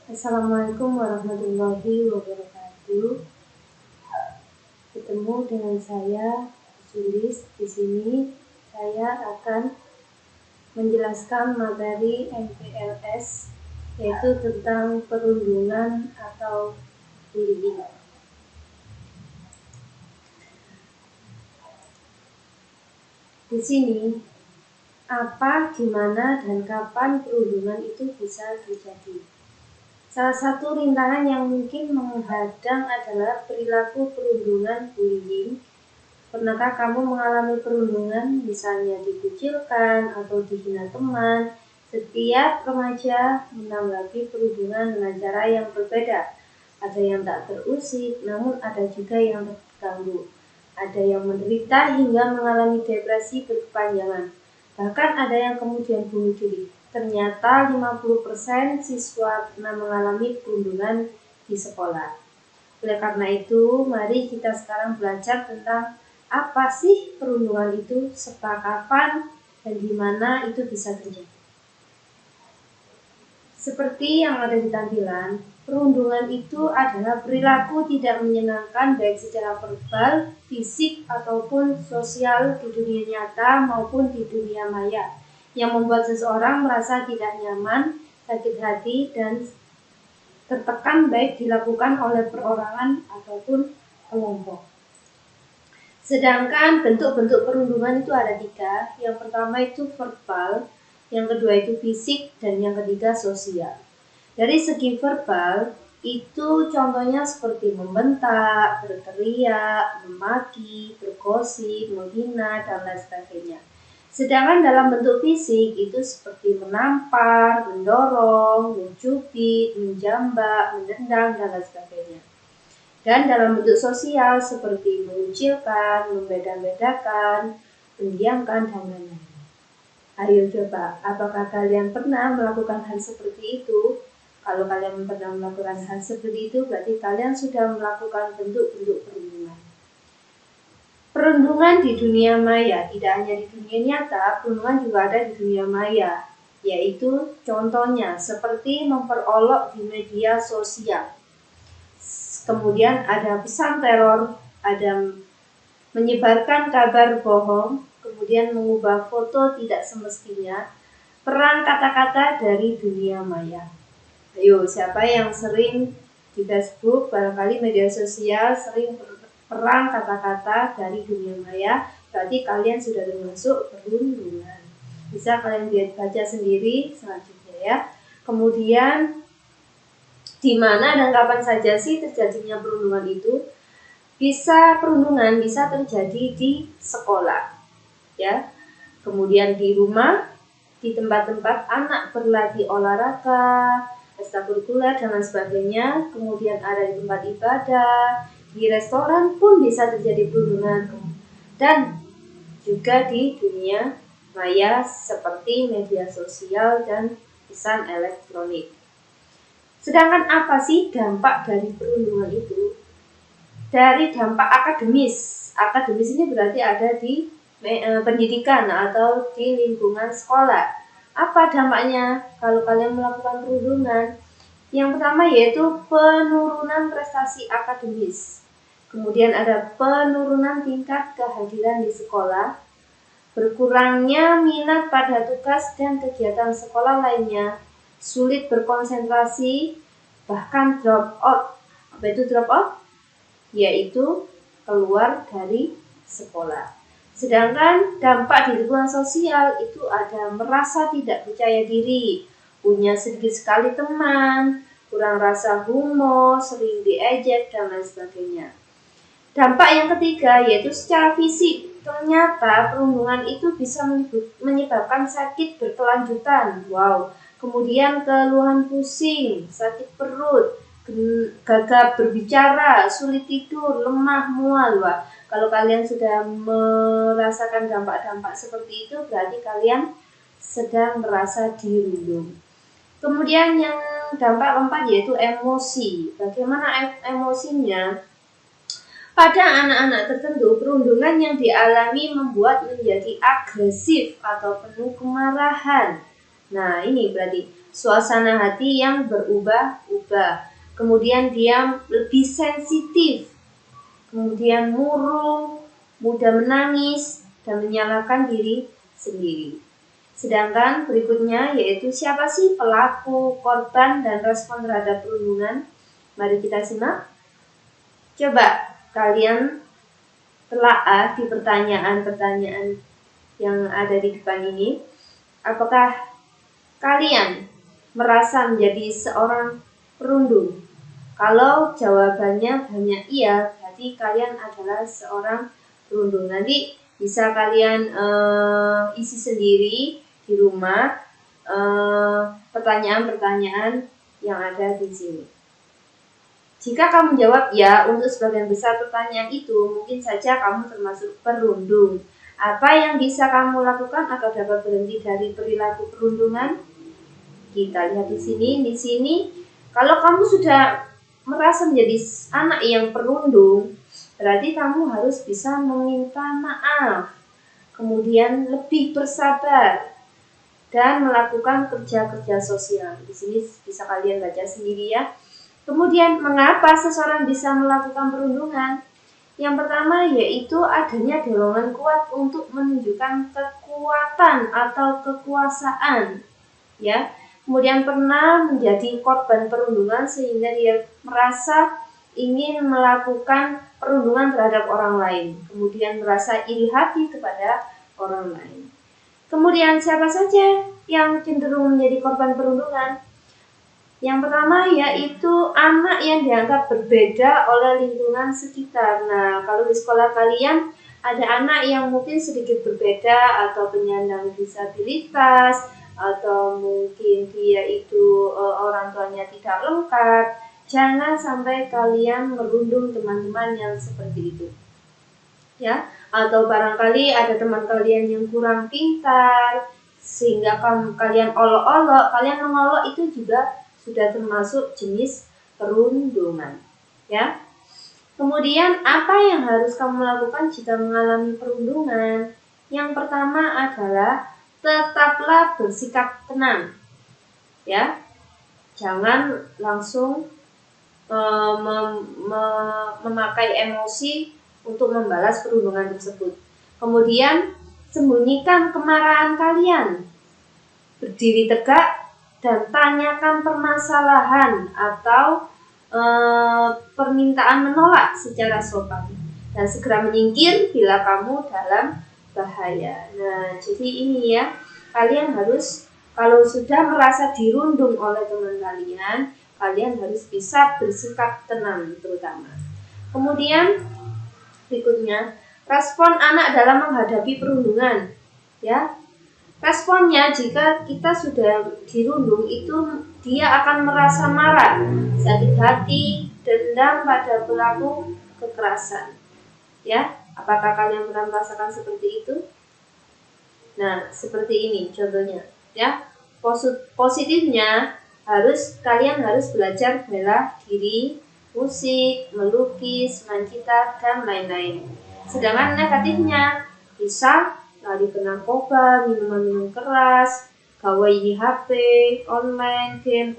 Assalamualaikum warahmatullahi wabarakatuh. Ketemu dengan saya Julis. Di sini saya akan menjelaskan materi MPLS, yaitu tentang perundungan atau bullying. Di sini apa, gimana, dan kapan perundungan itu bisa terjadi. Salah satu rintangan yang mungkin menghadang adalah perilaku perundungan bullying. Pernahkah kamu mengalami perundungan, misalnya dikucilkan atau dihina teman? Setiap remaja menanggapi perundungan dengan cara yang berbeda. Ada yang tak terusik, namun ada juga yang terganggu. Ada yang menderita hingga mengalami depresi berkepanjangan. Bahkan ada yang kemudian bunuh diri. Ternyata 50% siswa pernah mengalami perundungan di sekolah. Oleh karena itu, mari kita sekarang belajar tentang apa sih perundungan itu, serta kapan dan di mana itu bisa terjadi. Seperti yang ada di tampilan, perundungan itu adalah perilaku tidak menyenangkan baik secara verbal, fisik, ataupun sosial di dunia nyata maupun di dunia maya, yang membuat seseorang merasa tidak nyaman, sakit hati, dan tertekan baik dilakukan oleh perorangan ataupun kelompok. Sedangkan bentuk-bentuk perundungan itu ada 3. Yang pertama itu verbal, yang kedua itu fisik, dan yang ketiga sosial. Dari segi verbal, itu contohnya seperti membentak, berteriak, memaki, bergosip, menghina, dan lain sebagainya. Sedangkan dalam bentuk fisik itu seperti menampar, mendorong, mencubit, menjambak, menendang, dan lain sebagainya. Dan dalam bentuk sosial seperti mengucilkan, membeda-bedakan, mendiamkan, dan lain-lain. Ayo coba, apakah kalian pernah melakukan hal seperti itu? Kalau kalian pernah melakukan hal seperti itu, berarti kalian sudah melakukan bentuk-bentuk perundungan. Perundungan di dunia maya, tidak hanya di dunia nyata, perundungan juga ada di dunia maya, yaitu contohnya seperti memperolok di media sosial. Kemudian ada pesan teror, ada menyebarkan kabar bohong, kemudian mengubah foto tidak semestinya, perang kata-kata dari dunia maya. Ayo, siapa yang sering di Facebook, barangkali media sosial sering perang kata-kata dari dunia maya, berarti kalian sudah termasuk perundungan. Bisa kalian baca sendiri selanjutnya ya. Kemudian di mana dan kapan saja sih terjadinya perundungan itu? Perundungan bisa terjadi di sekolah, ya. Kemudian di rumah, di tempat-tempat anak berlatih olahraga, ekstrakurikuler dan lain sebagainya. Kemudian ada di tempat ibadah, di restoran pun bisa terjadi perundungan. Dan juga di dunia maya seperti media sosial dan pesan elektronik. Sedangkan apa sih dampak dari perundungan itu? Dari dampak akademis. Akademis ini berarti ada di pendidikan atau di lingkungan sekolah. Apa dampaknya kalau kalian melakukan perundungan? Yang pertama yaitu penurunan prestasi akademis. Kemudian ada penurunan tingkat kehadiran di sekolah, berkurangnya minat pada tugas dan kegiatan sekolah lainnya, sulit berkonsentrasi, bahkan drop out. Apa itu drop out? Yaitu keluar dari sekolah. Sedangkan dampak di lingkungan sosial itu ada merasa tidak percaya diri, punya sedikit sekali teman, kurang rasa humor, sering diejek, dan lain sebagainya. Dampak yang ketiga yaitu secara fisik. Ternyata perundungan itu bisa menyebabkan sakit berkelanjutan. Wow. Kemudian keluhan pusing, sakit perut, gagap berbicara, sulit tidur, lemah, mual. Wah, kalau kalian sudah merasakan dampak-dampak seperti itu, berarti kalian sedang merasa dirundung. Kemudian yang dampak keempat yaitu emosi. Bagaimana emosinya? Pada anak-anak tertentu, perundungan yang dialami membuat menjadi agresif atau penuh kemarahan. Nah, ini berarti suasana hati yang berubah-ubah. Kemudian dia lebih sensitif, kemudian murung, mudah menangis, dan menyalahkan diri sendiri. Sedangkan berikutnya yaitu siapa sih pelaku, korban, dan respon terhadap perundungan? Mari kita simak. Coba kalian telaah di pertanyaan-pertanyaan yang ada di depan ini. Apakah kalian merasa menjadi seorang perundung? Kalau jawabannya banyak iya, berarti kalian adalah seorang perundung. Nanti bisa kalian isi sendiri di rumah pertanyaan-pertanyaan yang ada di sini. Jika kamu jawab ya untuk sebagian besar pertanyaan itu, mungkin saja kamu termasuk perundung. Apa yang bisa kamu lakukan agar dapat berhenti dari perilaku perundungan? Kita lihat di sini. Di sini, kalau kamu sudah merasa menjadi anak yang perundung, berarti kamu harus bisa meminta maaf, kemudian lebih bersabar, dan melakukan kerja-kerja sosial. Di sini bisa kalian baca sendiri ya. Kemudian, mengapa seseorang bisa melakukan perundungan? Yang pertama yaitu adanya dorongan kuat untuk menunjukkan kekuatan atau kekuasaan, ya. Kemudian pernah menjadi korban perundungan sehingga dia merasa ingin melakukan perundungan terhadap orang lain. Kemudian merasa iri hati kepada orang lain. Kemudian siapa saja yang cenderung menjadi korban perundungan? Yang pertama yaitu anak yang dianggap berbeda oleh lingkungan sekitar. Nah, kalau di sekolah kalian ada anak yang mungkin sedikit berbeda atau penyandang disabilitas, atau mungkin dia itu orang tuanya tidak lengkap, jangan sampai kalian merundung teman-teman yang seperti itu. Ya, atau barangkali ada teman kalian yang kurang pintar sehingga kalian olok-olok, kalian mengolok itu juga sudah termasuk jenis perundungan, ya. Kemudian apa yang harus kamu lakukan jika mengalami perundungan? Yang pertama adalah tetaplah bersikap tenang, ya. Jangan langsung memakai emosi untuk membalas perundungan tersebut. Kemudian sembunyikan kemarahan kalian, berdiri tegak dan tanyakan permasalahan atau permintaan menolak secara sopan, dan segera menyingkir bila kamu dalam bahaya. Nah, jadi ini ya, kalian harus, kalau sudah merasa dirundung oleh teman kalian, kalian harus bisa bersikap tenang terutama. Kemudian berikutnya, respon anak dalam menghadapi perundungan, ya. Responnya jika kita sudah dirundung itu dia akan merasa marah, sakit hati, dendam pada pelaku kekerasan. Ya, apakah kalian pernah merasakan seperti itu? Nah, seperti ini contohnya, ya. Positifnya kalian harus belajar bela diri, musik, melukis, main gitar, dan lain-lain. Sedangkan negatifnya bisa lari ke narkoba, minuman keras, gawai di HP, online, game,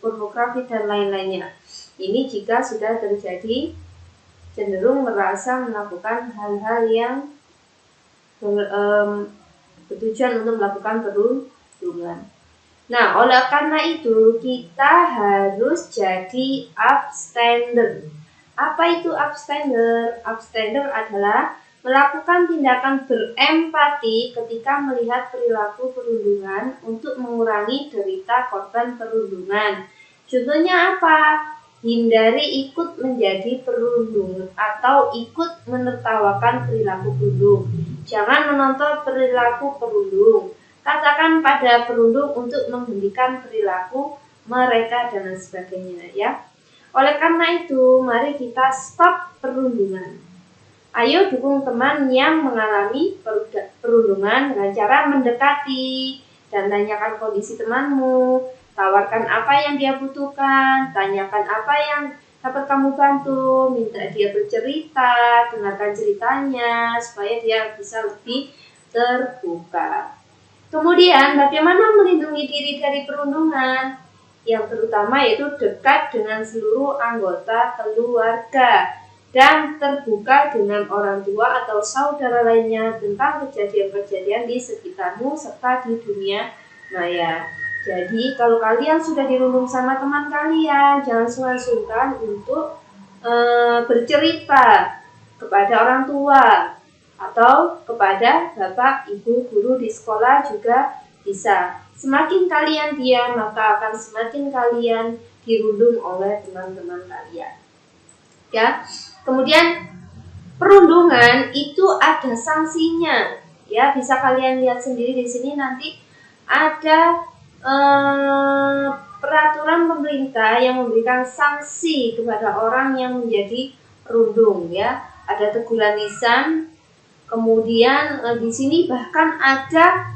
pornografi, dan lain-lainnya. Ini jika sudah terjadi cenderung merasa melakukan hal-hal yang bertujuan untuk melakukan perundungan. Nah, oleh karena itu kita harus jadi upstander. Apa itu upstander? Upstander adalah melakukan tindakan berempati ketika melihat perilaku perundungan untuk mengurangi derita korban perundungan. Contohnya apa? Hindari ikut menjadi perundung atau ikut menertawakan perilaku perundung. Jangan menonton perilaku perundung. Katakan pada perundung untuk menghentikan perilaku mereka dan sebagainya, ya. Oleh karena itu, mari kita stop perundungan. Ayo dukung teman yang mengalami perundungan dengan cara mendekati dan tanyakan kondisi temanmu, tawarkan apa yang dia butuhkan, tanyakan apa yang dapat kamu bantu, minta dia bercerita, dengarkan ceritanya supaya dia bisa lebih terbuka. Kemudian bagaimana melindungi diri dari perundungan? Yang terutama yaitu dekat dengan seluruh anggota keluarga dan terbuka dengan orang tua atau saudara lainnya tentang kejadian-kejadian di sekitarmu serta di dunia maya. Jadi kalau kalian sudah dirundung sama teman kalian, jangan sungkan-sungkan untuk bercerita kepada orang tua atau kepada bapak ibu guru di sekolah juga bisa. Semakin kalian diam, maka akan semakin kalian dirundung oleh teman-teman kalian. Ya. Kemudian perundungan itu ada sanksinya. Ya, bisa kalian lihat sendiri di sini nanti ada peraturan pemerintah yang memberikan sanksi kepada orang yang menjadi perundung, ya. Ada teguran lisan. Kemudian di sini bahkan ada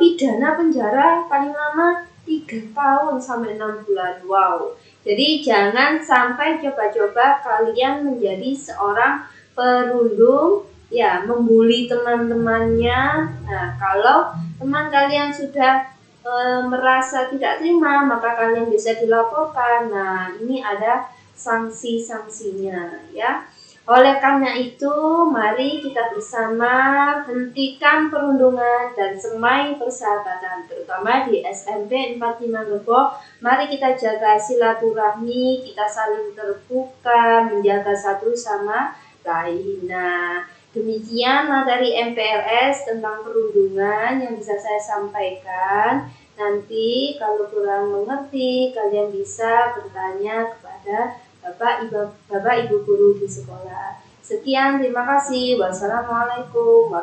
pidana penjara paling lama 3 tahun sampai 6 bulan. Wow. Jadi jangan sampai coba-coba kalian menjadi seorang perundung, ya, membuli teman-temannya. Nah, kalau teman kalian sudah merasa tidak terima, maka kalian bisa dilaporkan. Nah, ini ada sanksi-sanksinya, ya. Oleh karena itu, mari kita bersama hentikan perundungan dan semai persahabatan, terutama di SMP 45 Gebo. Mari kita jaga silaturahmi, kita saling terbuka, menjaga satu sama lain. Nah, demikian materi MPLS tentang perundungan yang bisa saya sampaikan. Nanti kalau kurang mengerti, kalian bisa bertanya kepada Bapak Ibu guru di sekolah. Sekian, terima kasih. Wassalamualaikum.